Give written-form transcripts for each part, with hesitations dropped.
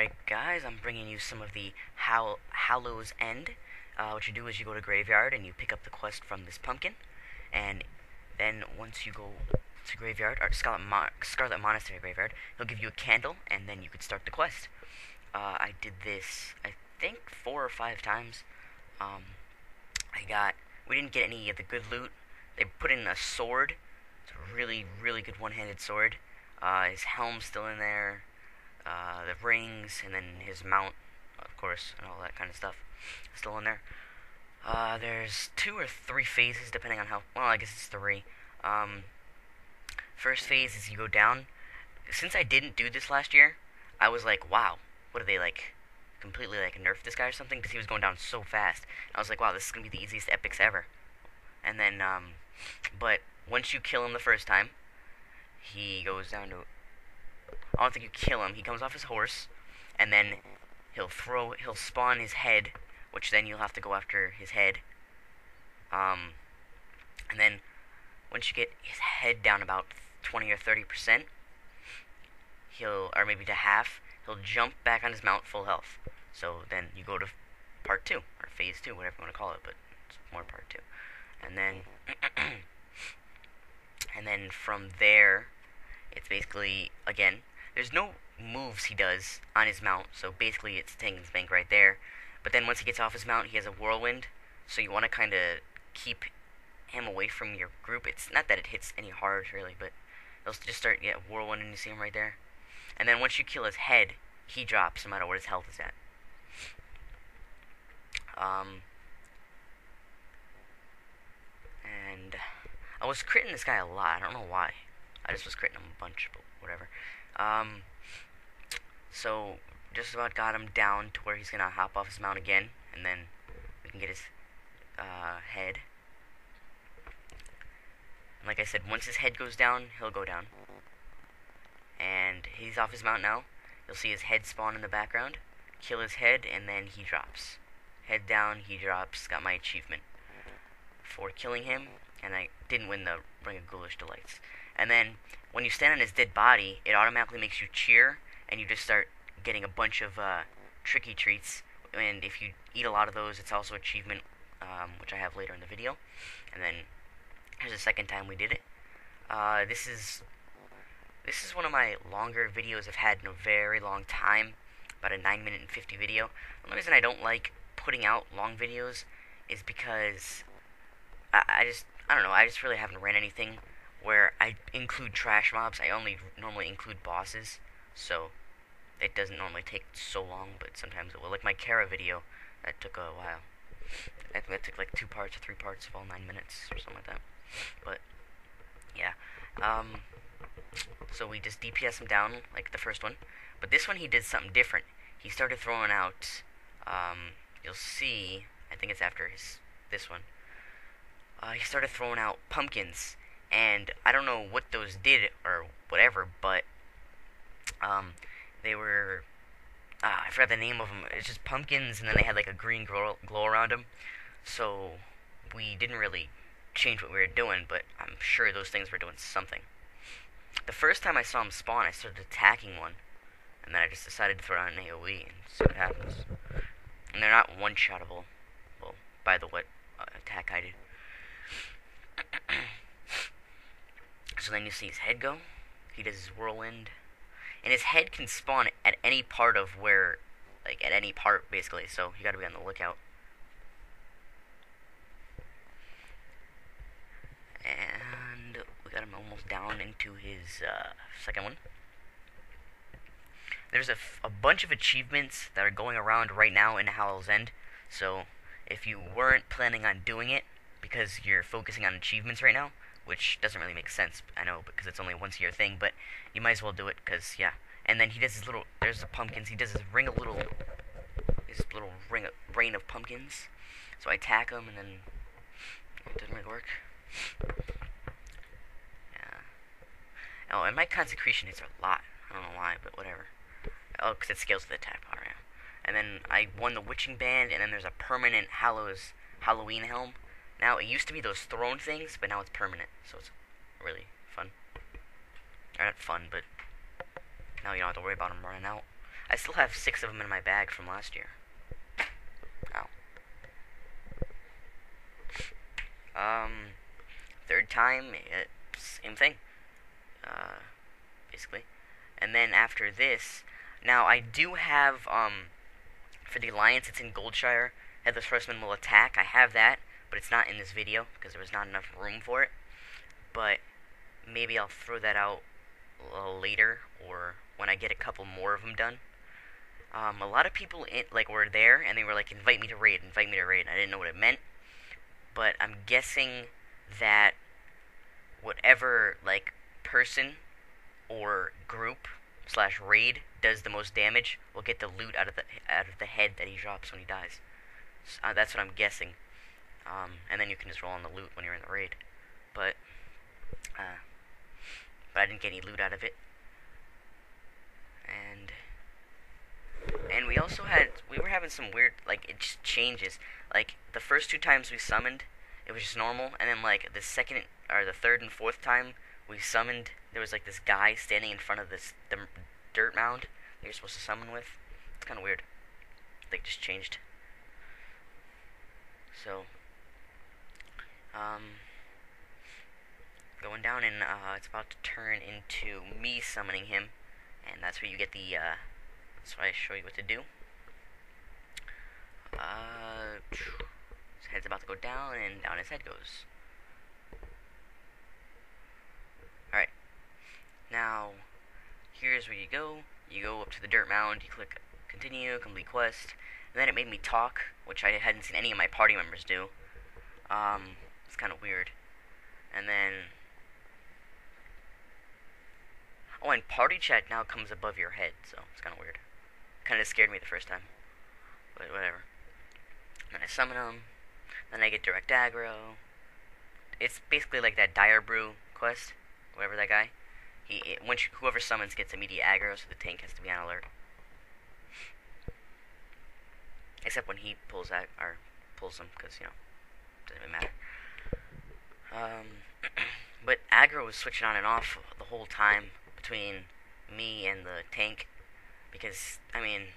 Alright guys, I'm bringing you some of the Hallows End. What you do is you go to graveyard and you pick up the quest from this pumpkin, and then once you go to graveyard, or Scarlet Monastery graveyard, he'll give you a candle, and then you could start the quest. I did this, I think, 4 or 5 times. Um, we didn't get any of the good loot. They put in a sword. It's a really, really good one-handed sword. His helm's still in there. The rings, and then his mount, of course, and all that kind of stuff, still in there. There's 2 or 3 phases, depending on how, well, I guess it's 3. First phase is you go down. Since I didn't do this last year, I was like, wow, what did they, completely, nerf this guy or something? Because he was going down so fast. And I was like, wow, this is going to be the easiest epics ever. And then, but once you kill him the first time, he goes down to, I don't think you kill him. He comes off his horse, and then he'll spawn his head, which then you'll have to go after his head. And then once you get his head down about 20 or 30%, or maybe to half, he'll jump back on his mount full health. So then you go to part 2, or phase 2, whatever you want to call it, but it's more part 2. And then, and then from there, it's basically, again, there's no moves he does on his mount, so basically it's Tangen's Bank right there. But then once he gets off his mount, he has a whirlwind, so you want to kind of keep him away from your group. It's not that it hits any hard, really, but it'll just start, whirlwind, and you see him right there. And then once you kill his head, he drops, no matter what his health is at. And I was critting this guy a lot, I don't know why. I just was critting him a bunch, but whatever. So just about got him down to where he's gonna hop off his mount again, and then we can get his head. And like I said, once his head goes down, he'll go down. And he's off his mount now. You'll see his head spawn in the background. Kill his head, and then he drops. Head down, he drops. Got my achievement for killing him, and I didn't win the Ring of Ghoulish Delights. And then, when you stand on his dead body, it automatically makes you cheer, and you just start getting a bunch of tricky treats. And if you eat a lot of those, it's also achievement, which I have later in the video. And then, here's the second time we did it. This is one of my longer videos I've had in a very long time, about a 9-minute and 50 video. The only reason I don't like putting out long videos is because I don't know, I just really haven't ran anything where I include trash mobs. I only normally include bosses, so it doesn't normally take so long, but sometimes it will. Like my Kara video, that took a while. I think that took like 2 parts or 3 parts of all 9 minutes, or something like that. But, yeah. So we just DPS him down, like the first one. But this one he did something different. He started throwing out, you'll see, I think it's after this one. He started throwing out pumpkins. And I don't know what those did or whatever, but they were, I forgot the name of them. It's just pumpkins, and then they had like a green glow around them. So we didn't really change what we were doing, but I'm sure those things were doing something. The first time I saw them spawn, I started attacking one, and then I just decided to throw out an AoE and see what happens. And they're not one-shottable, well, by the what attack I did. So then you see his head go. He does his whirlwind. And his head can spawn at any part of where, at any part, basically. So you gotta be on the lookout. And we got him almost down into his second one. There's a bunch of achievements that are going around right now in Hallow's End. So if you weren't planning on doing it because you're focusing on achievements right now, which doesn't really make sense, I know, because it's only a once-a-year thing, but you might as well do it, because, yeah. And then he does his little, there's the pumpkins, he does his rain of pumpkins. So I attack him, and then it doesn't really work. Yeah. Oh, and my consecration hits a lot. I don't know why, but whatever. Oh, because it scales with the attack power, yeah. And then I won the witching band, and then there's a permanent Halloween helm. Now, it used to be those throne things, but now it's permanent, so it's really fun. Or not fun, but now you don't have to worry about them running out. I still have 6 of them in my bag from last year. Ow. Third time, same thing. Basically. And then after this, now I do have, for the Alliance, it's in Goldshire. Headless Horseman will attack. I have that, but it's not in this video because there was not enough room for it. But maybe I'll throw that out a little later, or when I get a couple more of them done. A lot of people were there, and they were like, invite me to raid, invite me to raid. I didn't know what it meant, but I'm guessing that whatever, like, person or group / raid does the most damage will get the loot out of the head that he drops when he dies. So, that's what I'm guessing. And then you can just roll on the loot when you're in the raid. But I didn't get any loot out of it. And we also we were having some weird, like, it just changes. Like, the first 2 times we summoned, it was just normal, and then, like, the second, or the third and fourth time we summoned, there was, like, this guy standing in front of the dirt mound that you're supposed to summon with. It's kind of weird. Like, just changed. So, going down, and it's about to turn into me summoning him, and that's where you get the, that's why I show you what to do. His head's about to go down, and down his head goes. Alright. Now, here's where you go. You go up to the dirt mound, you click continue, complete quest, and then it made me talk, which I hadn't seen any of my party members do. It's kind of weird. And then, oh, and party chat now comes above your head, so it's kind of weird. Kind of scared me the first time, but whatever. Then I summon him, then I get direct aggro. It's basically like that Dire Brew quest, whatever that guy. Whoever summons gets immediate aggro, so the tank has to be on alert. Except when he pulls them, because, you know, doesn't even matter. But aggro was switching on and off the whole time between me and the tank, because, I mean,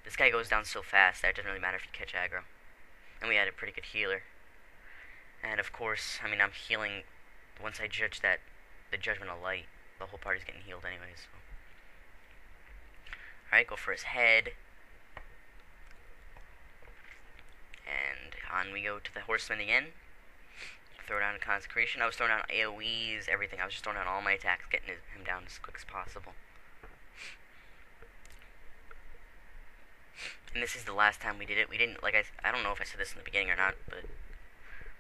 this guy goes down so fast that it doesn't really matter if you catch aggro. And we had a pretty good healer. And of course, I mean, I'm healing, once I judge that, the Judgment of Light, the whole party's getting healed anyways. So. Alright, go for his head. And on we go to the Horseman again. Throw down a Consecration. I was throwing down AoEs, everything. I was just throwing down all my attacks, getting him down as quick as possible. And this is the last time we did it. We didn't, like, I don't know if I said this in the beginning or not, but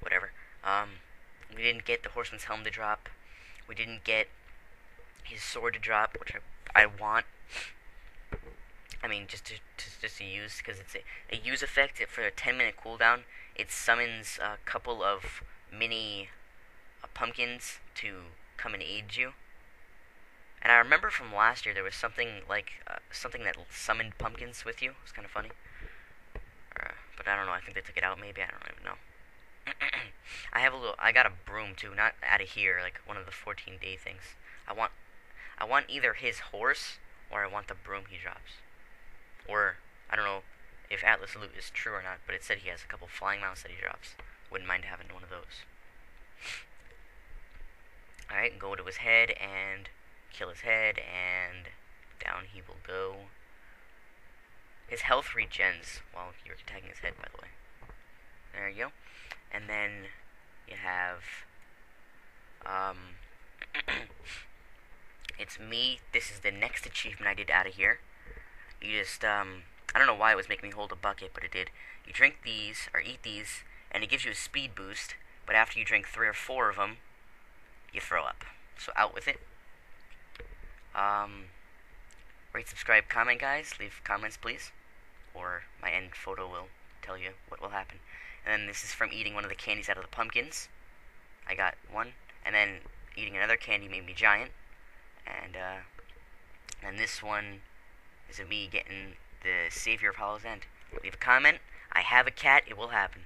whatever. We didn't get the Horseman's helm to drop. We didn't get his sword to drop, which I want. I mean, just to use, because it's a use effect for a 10-minute cooldown. It summons a couple of mini pumpkins to come and aid you. And I remember from last year there was something like something that summoned pumpkins with you. It was kind of funny. But I don't know. I think they took it out. Maybe, I don't even know. I got a broom too, not out of here, like one of the 14-day things. I want either his horse or I want the broom he drops. Or I don't know if Atlas loot is true or not, but it said he has a couple flying mounts that he drops. Wouldn't mind having one of those. Alright, go to his head and kill his head, and down he will go. His health regens while you're attacking his head, by the way. There you go. And then you have it's me. This is the next achievement I did out of here. You just I don't know why it was making me hold a bucket, but it did. You drink these or eat these, and it gives you a speed boost. But after you drink 3 or 4 of them, you throw up. So out with it. Rate, subscribe, comment, guys. Leave comments, please. Or my end photo will tell you what will happen. And then this is from eating one of the candies out of the pumpkins. I got one. And then eating another candy made me giant. And this one is of me getting the Savior of Hallow's End. Leave a comment. I have a cat. It will happen.